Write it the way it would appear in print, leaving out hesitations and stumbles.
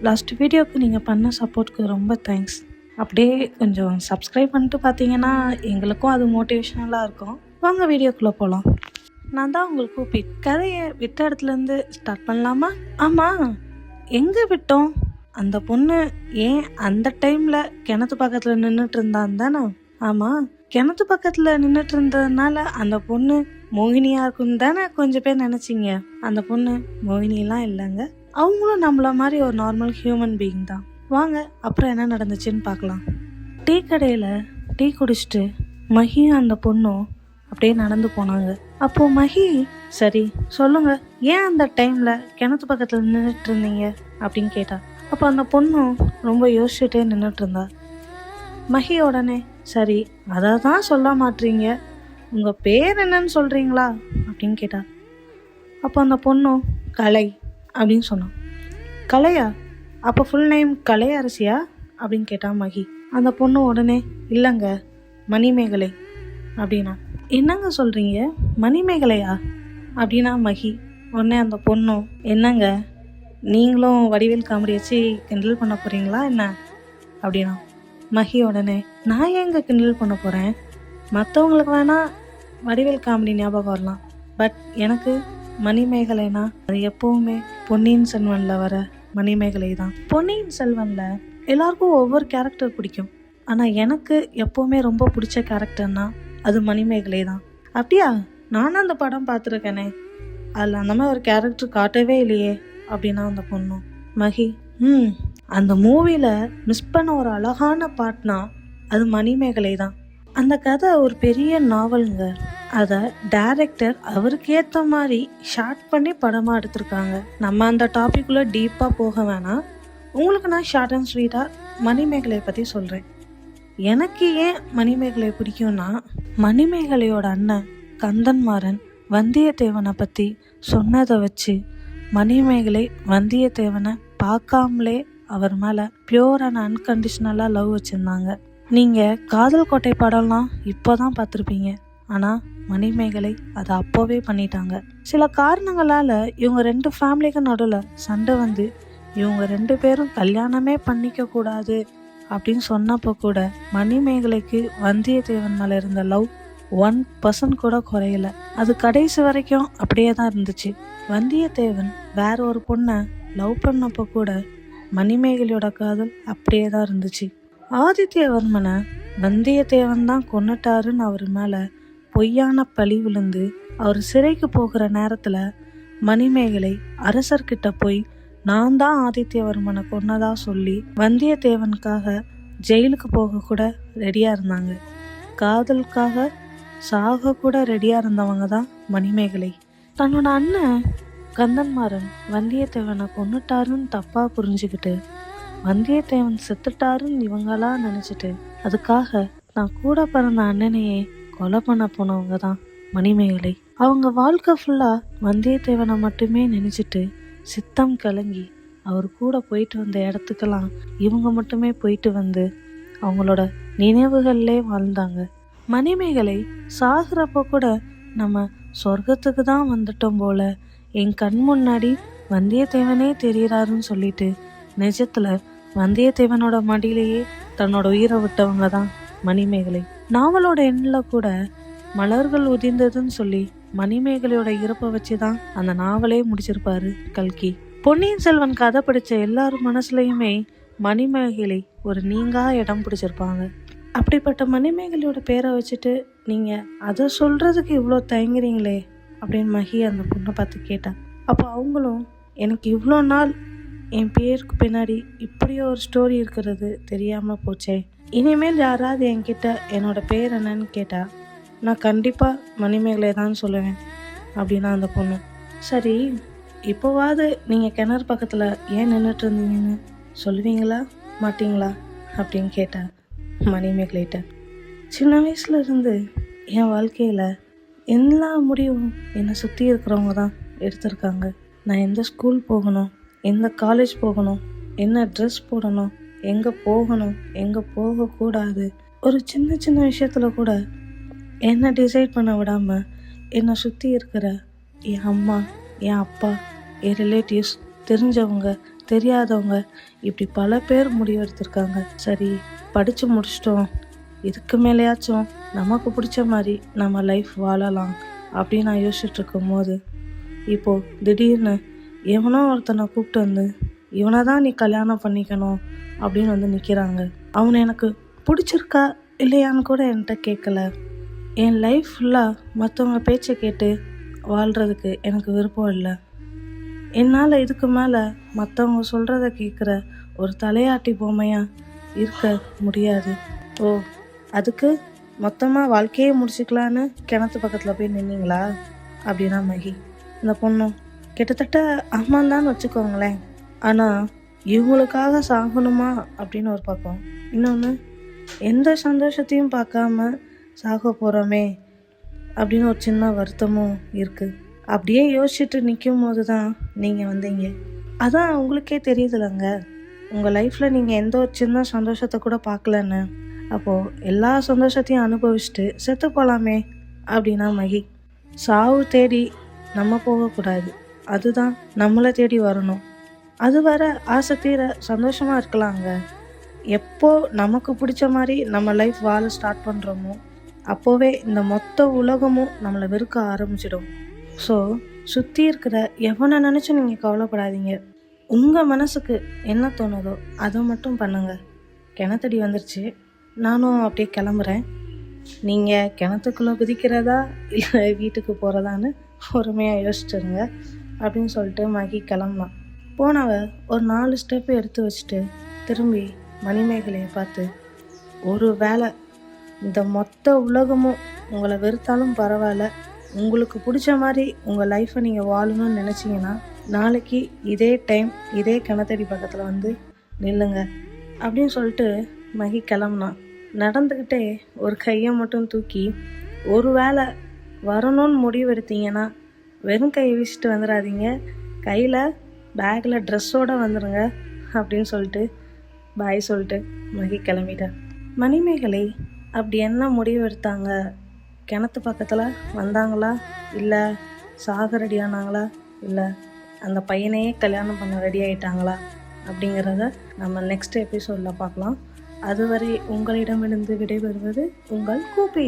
Last வீடியோவுக்கு நீங்கள் பண்ண சப்போர்ட்க்கு ரொம்ப தேங்க்ஸ். அப்படியே கொஞ்சம் சப்ஸ்கிரைப் பண்ணிட்டு பார்த்தீங்கன்னா எங்களுக்கும் அது மோட்டிவேஷனலாக இருக்கும். வாங்க வீடியோக்குள்ளே போகலாம். நான் தான் உங்களுக்கு கூப்பிட்டு கதையை விட்ட இடத்துலேருந்து ஸ்டார்ட் பண்ணலாமா? ஆமாம், எங்கே விட்டோம்? அந்த பொண்ணு ஏன் அந்த டைமில் கிணத்து பக்கத்தில் நின்றுட்டு இருந்தான் தானே? ஆமாம், கிணத்து பக்கத்தில் நின்றுட்டு இருந்ததுனால அந்த பொண்ணு மோகினியாக இருக்குன்னு தானே கொஞ்சம் பேர் நினச்சிங்க. அந்த பொண்ணு மோகினிலாம் இல்லைங்க. அவங்களும் நம்மள மாதிரி ஒரு நார்மல் ஹியூமன் பீயிங் தான். வாங்க அப்புறம் என்ன நடந்துச்சுன்னு பார்க்கலாம். டீ கடையில் டீ குடிச்சிட்டு மகியும் அந்த பொண்ணும் அப்படியே நடந்து போனாங்க. அப்போ மகி, சரி சொல்லுங்க, ஏன் அந்த டைமில் கிணத்து பக்கத்தில் நின்றுட்டு இருந்தீங்க அப்படின்னு கேட்டா. அப்போ அந்த பொண்ணும் ரொம்ப யோசிச்சுட்டே நின்றுட்டு இருந்தா. மகி உடனே, சரி அதை தான் சொல்ல மாட்டீங்க, உங்கள் பேர் என்னன்னு சொல்கிறீங்களா அப்படின்னு கேட்டா. அப்போ அந்த பொண்ணும் கலை அப்படின்னு சொன்னான். கலையா? அப்போ ஃபுல் நேம் கலையரசியா அப்படின்னு கேட்டான் மகி. அந்த பொண்ணு உடனே, இல்லைங்க மணிமேகலை அப்படின்னா. என்னங்க சொல்கிறீங்க, மணிமேகலையா அப்படின்னா மகி. உடனே அந்த பொண்ணும், என்னங்க நீங்களும் வடிவேல் காமெடி வச்சு கிண்டல் பண்ண போகிறீங்களா என்ன அப்படின்னா. மகி உடனே, நான் எங்கே கிண்டல் பண்ண போகிறேன், மற்றவங்களுக்கு வேணால் வடிவேல் காமெடி ஞாபகம் வரலாம், பட் எனக்கு மணிமேகலைனா அது எப்போவுமே பொன்னியின் செல்வனில் வர மணிமேகலை தான். பொன்னியின் செல்வனில் எல்லாருக்கும் ஒவ்வொரு கேரக்டர் பிடிக்கும், ஆனால் எனக்கு எப்போவுமே ரொம்ப பிடிச்ச கேரக்டர்னா அது மணிமேகலை தான். அப்படியா? நானும் அந்த படம் பார்த்துருக்கேனே, அதில் அந்த மாதிரி ஒரு கேரக்டர் காட்டவே இல்லையே அப்படின்னா அந்த பொண்ணும். மகி, அந்த மூவியில் மிஸ் பண்ண ஒரு அழகான பாட்னா அது மணிமேகலை தான். அந்த கதை ஒரு பெரிய நாவலுங்க. அதை டைரக்டர் அவருக்கு ஏற்ற மாதிரி ஷார்ட் பண்ணி படமாக எடுத்திருக்காங்க. நம்ம அந்த டாபிக்குள்ளே டீப்பாக போக வேணாம். உங்களுக்கு நான் ஷார்ட் அண்ட் ஸ்வீட்டாக மணிமேகலையை பற்றி சொல்கிறேன். எனக்கு ஏன் மணிமேகலை பிடிக்கும்னா, மணிமேகலையோட அண்ணன் கந்தன்மாறன் வந்தியத்தேவனை பற்றி சொன்னதை வச்சு மணிமேகலை வந்தியத்தேவனை பார்க்காமலே அவர் மேலே பியூர் அண்ட் அன்கண்டிஷ்னலாக லவ் வச்சுருந்தாங்க. நீங்கள் காதல் கோட்டை படம்லாம் இப்போ தான் பார்த்துருப்பீங்க, ஆனால் மணிமேகலை அதை அப்போவே பண்ணிட்டாங்க. சில காரணங்களால் இவங்க 2 ஃபேமிலிக்கு நடுவில் சண்டை வந்து இவங்க 2 பேரும் கல்யாணமே பண்ணிக்க கூடாது அப்படின்னு சொன்னப்போ கூட மணிமேகலைக்கு வந்தியத்தேவன் மேலே இருந்த லவ் 1% கூட குறையல. அது கடைசி வரைக்கும் அப்படியே தான் இருந்துச்சு. வந்தியத்தேவன் வேற ஒரு பொண்ணை லவ் பண்ணப்போ கூட மணிமேகலையோட காதல் அப்படியே தான் இருந்துச்சு. ஆதித்யவர்மனை வந்தியத்தேவன் தான் கொன்னுட்டாருன்னு அவர் மேலே பொய்யான பழி விழுந்து அவர் சிறைக்கு போகிற நேரத்தில் மணிமேகலை அரசர்கிட்ட போய் நான் தான் ஆதித்யவர்மனை கொன்னதா சொல்லி வந்தியத்தேவனுக்காக ஜெயிலுக்கு போக கூட ரெடியாக இருந்தாங்க. காதலுக்காக சாக கூட ரெடியாக இருந்தவங்க தான் மணிமேகலை. தன்னோட அண்ணன் கந்தன்மாறன் வந்தியத்தேவனை கொன்னுட்டாருன்னு தப்பாக புரிஞ்சுக்கிட்டு வந்தியத்தேவன் செத்துட்டாருன்னு இவங்களா நினச்சிட்டு அதுக்காக நான் கூட பிறந்த அண்ணனையே கொலை பண்ண போனவங்க தான் மணிமேகலை. அவங்க வாழ்க்கை ஃபுல்லாக வந்தியத்தேவனை மட்டுமே நினச்சிட்டு சித்தம் கலங்கி அவர் கூட போயிட்டு வந்த இடத்துக்கெல்லாம் இவங்க மட்டுமே போயிட்டு வந்து அவங்களோட நினைவுகள்லே வாழ்ந்தாங்க. மணிமேகலை சாகிறப்போ கூட நம்ம சொர்க்கத்துக்கு தான் வந்துட்டோம் போல, என் கண் முன்னாடி வந்தியத்தேவனே தெரிகிறாருன்னு சொல்லிட்டு நிஜத்தில் வந்தியத்தேவனோட மடியிலேயே தன்னோட உயிரை விட்டவங்க தான் மணிமேகலை. நாவலோட எண்ணில் கூட மலர்கள் உதிர்ந்ததுன்னு சொல்லி மணிமேகலையோட இறப்பை வச்சு தான் அந்த நாவலே முடிச்சிருப்பாரு கல்கி. பொன்னியின் செல்வன் கதை படித்த எல்லாரும் மனசுலையுமே மணிமேகலை ஒரு நீங்கா இடம் பிடிச்சிருப்பாங்க. அப்படிப்பட்ட மணிமேகலையோட பேரை வச்சுட்டு நீங்கள் அதை சொல்கிறதுக்கு இவ்வளோ தயங்குறீங்களே அப்படின்னு மகி அந்த பொண்ணை பார்த்து கேட்டா. அப்போ அவங்களும், எனக்கு இவ்வளோ நாள் என் பேருக்கு பின்னாடி இப்படி ஒரு ஸ்டோரி இருக்கிறது தெரியாமல் போச்சே, இனிமேல் யாராவது என்கிட்ட என்னோட பேர் என்னன்னு கேட்டால் நான் கண்டிப்பாக மணிமேகலை தான் சொல்லுவேன் அப்படின்னா அந்த பொண்ணு. சரி, இப்போவாது நீங்கள் கிணறு பக்கத்தில் ஏன் நின்றுட்டு இருந்தீங்கன்னு சொல்லுவீங்களா மாட்டிங்களா அப்படின்னு கேட்டா மணிமேகலைகிட்ட. சின்ன வயசுல இருந்து என் வாழ்க்கையில் எல்லா முடிவும் என்னை சுற்றி இருக்கிறவங்க தான் எடுத்திருக்காங்க. நான் எந்த ஸ்கூல் போகணும், எந்த காலேஜ் போகணும், என்ன ட்ரெஸ் போடணும், எங்கே போகணும், எங்கே போகக்கூடாது, ஒரு சின்ன சின்ன விஷயத்தில் கூட என்னை டிசைட் பண்ண விடாமல் என்னை சுற்றி இருக்கிற என் அம்மா, என் அப்பா, என் ரிலேட்டிவ்ஸ், தெரிஞ்சவங்க தெரியாதவங்க இப்படி பல பேர் முடிவெடுத்திருக்காங்க. சரி, படித்து முடிச்சிட்டோம், இதுக்கு மேலேயாச்சும் நமக்கு பிடிச்ச மாதிரி நம்ம லைஃப் வாழலாம் அப்படின்னு நான் யோசிச்சுட்டு இருக்கும்போது இப்போது திடீர்னு எவனோ ஒருத்தனை கூப்பிட்டு வந்து இவனை தான் நீ கல்யாணம் பண்ணிக்கணும் அப்படின்னு வந்து நிற்கிறாங்க. அவனை எனக்கு பிடிச்சிருக்கா இல்லையான்னு கூட என்கிட்ட கேட்கல. என் லைஃப் ஃபுல்லாக மற்றவங்க பேச்சை கேட்டு வாழ்கிறதுக்கு எனக்கு விருப்பம் இல்லை. என்னால் இதுக்கு மேலே மற்றவங்க சொல்கிறத கேட்குற ஒரு தலையாட்டி பொம்மையாக இருக்க முடியாது. ஓ, அதுக்கு மொத்தமாக வாழ்க்கையே முடிச்சுக்கலான்னு கிணத்து பக்கத்தில் போய் நின்னீங்களா அப்படின்னா மகி. இந்த பொண்ணும் கிட்டத்தட்ட ஆமாந்தான்னு வச்சுக்கோங்களேன். ஆனால் இவங்களுக்காக சாகணுமா அப்படின்னு ஒரு பக்கம், இன்னொன்று எந்த சந்தோஷத்தையும் பார்க்காம சாக போகிறோமே அப்படின்னு ஒரு சின்ன வருத்தமும் இருக்குது. அப்படியே யோசிச்சுட்டு நிற்கும் போது தான் நீங்கள் வந்தீங்க. அதான் உங்களுக்கே தெரியுதுலங்க, உங்கள் லைஃப்பில் நீங்கள் எந்த ஒரு சின்ன சந்தோஷத்தை கூட பார்க்கலன்னு. அப்போது எல்லா சந்தோஷத்தையும் அனுபவிச்சுட்டு செத்து போகலாமே அப்படின்னா மகி. சாவு தேடி நம்ம போகக்கூடாது, அதுதான் நம்மளை தேடி வரணும். அது வர ஆசை தீர சந்தோஷமாக இருக்கலாங்க. எப்போ நமக்கு பிடிச்ச மாதிரி நம்ம லைஃப் வாழ ஸ்டார்ட் பண்ணுறோமோ அப்போவே இந்த மொத்த உலகமும் நம்மளை வெறுக்க ஆரம்பிச்சிடும். ஸோ சுற்றி இருக்கிற எவனை நினச்சும் நீங்கள் கவலைப்படாதீங்க. உங்கள் மனசுக்கு என்ன தோணுதோ அதை மட்டும் பண்ணுங்கள். கிணத்தடி வந்துருச்சு, நானும் அப்படியே கிளம்புறேன். நீங்கள் கிணத்துக்குள்ளே குதிக்கிறதா இல்லை வீட்டுக்கு போகிறதான்னு பொறுமையாக யோசிச்சுருங்க அப்படின்னு சொல்லிட்டு மகி கிளம்புனான். போனவ ஒரு 4 ஸ்டெப்பு எடுத்து வச்சுட்டு திரும்பி மணிமேகலையை பார்த்து, ஒரு வேளை இந்த மொத்த உலகமும் உங்களை வெறுத்தாலும் பரவாயில்ல, உங்களுக்கு பிடிச்ச மாதிரி உங்கள் லைஃப்பை நீங்கள் வாழணும்னு நினச்சிங்கன்னா நாளைக்கு இதே டைம் இதே கிணத்தடி பக்கத்தில் வந்து நில்லுங்க அப்படின்னு சொல்லிட்டு மகி கிளம்புனான். நடந்துக்கிட்டே ஒரு கையை மட்டும் தூக்கி, ஒரு வேளை வரணும்னு முடிவு எடுத்தீங்கன்னா வெறும் கையை வீசிட்டு வந்துடாதீங்க, கையில் பேக்கில் ட்ரெஸ்ஸோடு வந்துடுங்க அப்படின்னு சொல்லிட்டு பாய் சொல்லிட்டு மகி கிளம்பிட்டேன். மணிமேகலை அப்படி என்ன முடிவு எடுத்தாங்க? கிணத்து பக்கத்தில் வந்தாங்களா, இல்லை சாக ரெடி ஆனாங்களா, இல்லை அந்த பையனையே கல்யாணம் பண்ண ரெடி ஆகிட்டாங்களா அப்படிங்கிறத நம்ம நெக்ஸ்ட் எபிசோடில் பார்க்கலாம். அதுவரை உங்களிடமிருந்து விடைபெறுவது உங்கள் கூப்பி.